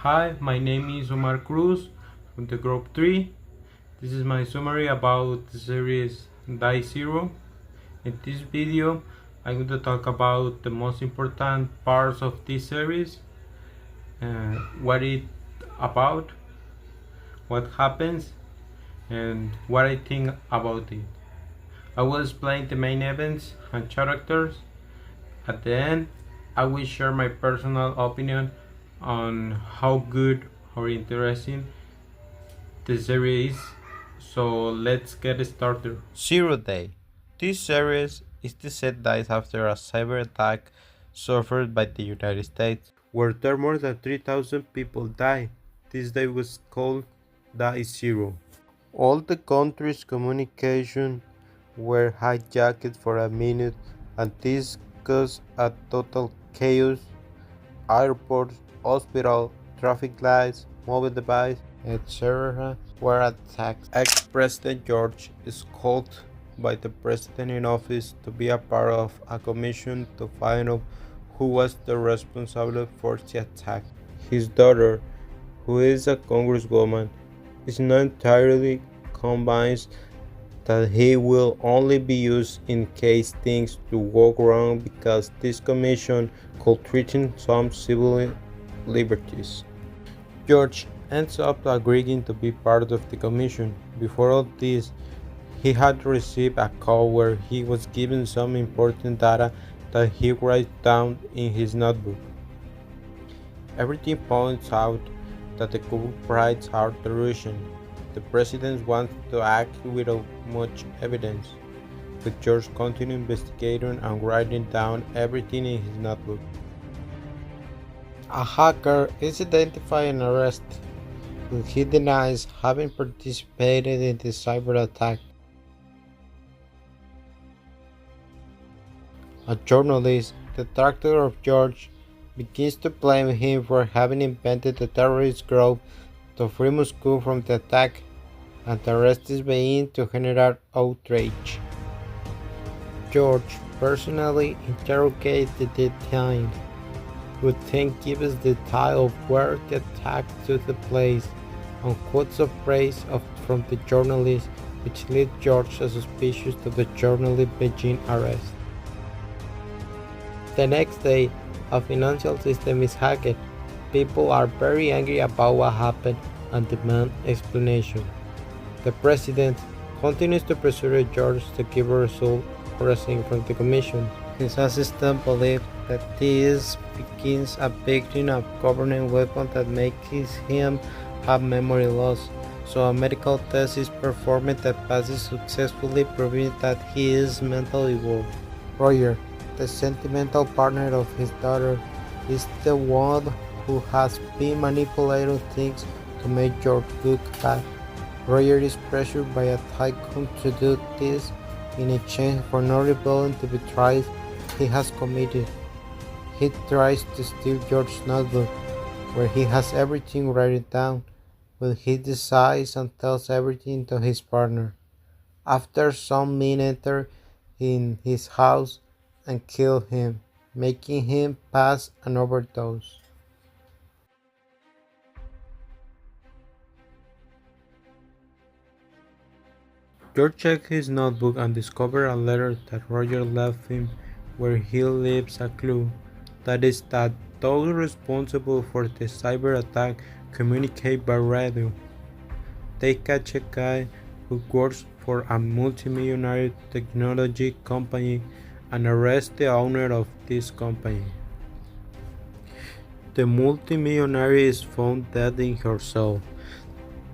Hi, my name is Omar Cruz from the Group 3. This is my summary about the series Die Zero. In this video, I'm going to talk about the most important parts of this series, what it about, what happens, and what I think about it. I will explain the main events and characters. At the end, I will share my personal opinion on how good or interesting the series is. So let's get started. Zero Day. This series is the set days after a cyber attack suffered by the United States, where there more than 3,000 people died. This day was called Day Zero. All the country's communication were hijacked for a minute, and this caused a total chaos. Airports, hospitals, traffic lights, mobile devices, etc. were attacked. Ex-President George is called by the president in office to be a part of a commission to find out who was the responsible for the attack. His daughter, who is a congresswoman, is not entirely convinced that he will only be used in case things do go wrong because this commission could threaten some civil liberties. George ends up agreeing to be part of the commission. Before all this, he had received a call where he was given some important data that he writes down in his notebook. Everything points out that the culprits are the Russians. The president wants to act without much evidence, but George continues investigating and writing down everything in his notebook. A hacker is identified and arrested, but he denies having participated in the cyber attack. A journalist, the detractor of George, begins to blame him for having invented the terrorist group to free Moscow from the attack, and the arrest is being to generate outrage. George personally interrogates the detained, who then gives the detail of where the attack took place, and quotes of praise from the journalist, which leads George as suspicious of the journalist being arrested. The next day, a financial system is hacked. People are very angry about what happened and demand explanation. The president continues to pressure George to give a result or a sign from the commission. His assistant believes that this begins a victim of government weapon that makes him have memory loss. So a medical test is performed that passes successfully, proving that he is mentally ill. Roger, the sentimental partner of his daughter, is the one who has been manipulating things to make George look bad. Roger is pressured by a tycoon to do this in exchange for not revealing the betrayals he has committed. He tries to steal George's notebook, where he has everything written down, but he decides and tells everything to his partner. After some men enter in his house and kill him, making him pass an overdose. George checks his notebook and discovers a letter that Roger left him where he leaves a clue. That is that those responsible for the cyber attack communicate by radio. They catch a guy who works for a multimillionaire technology company and arrest the owner of this company. The multimillionaire is found dead in her cell.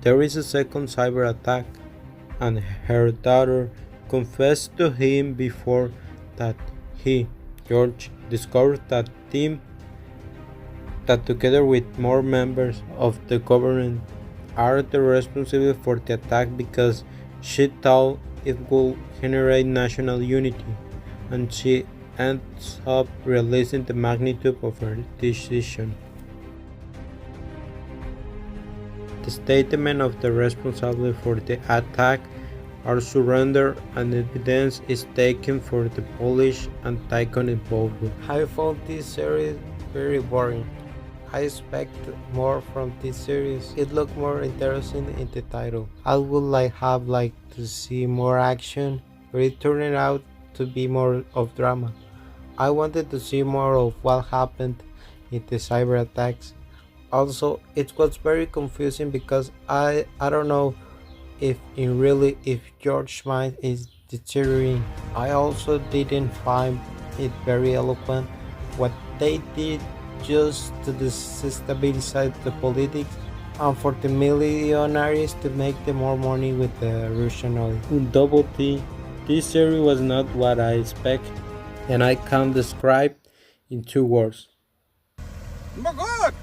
There is a second cyber attack, and her daughter confessed to him before that he, George, discovered that team that together with more members of the government are the responsible for the attack because she thought it would generate national unity, and she ends up realizing the magnitude of her decision. The statement of the responsible for the attack are surrendered and evidence is taken for the police and tycoon involved. I found this series very boring. I expect more from this series. It looked more interesting in the title. I would have to see more action, but it turned out to be more of drama. I wanted to see more of what happened in the cyber attacks. Also, it was very confusing because I don't know if George's mind is deteriorating. I also didn't find it very eloquent what they did just to destabilize the politics and for the millionaires to make them more money with the Russian oil. Double T. This series was not what I expect, and I can describe in 2 words. Oh my God!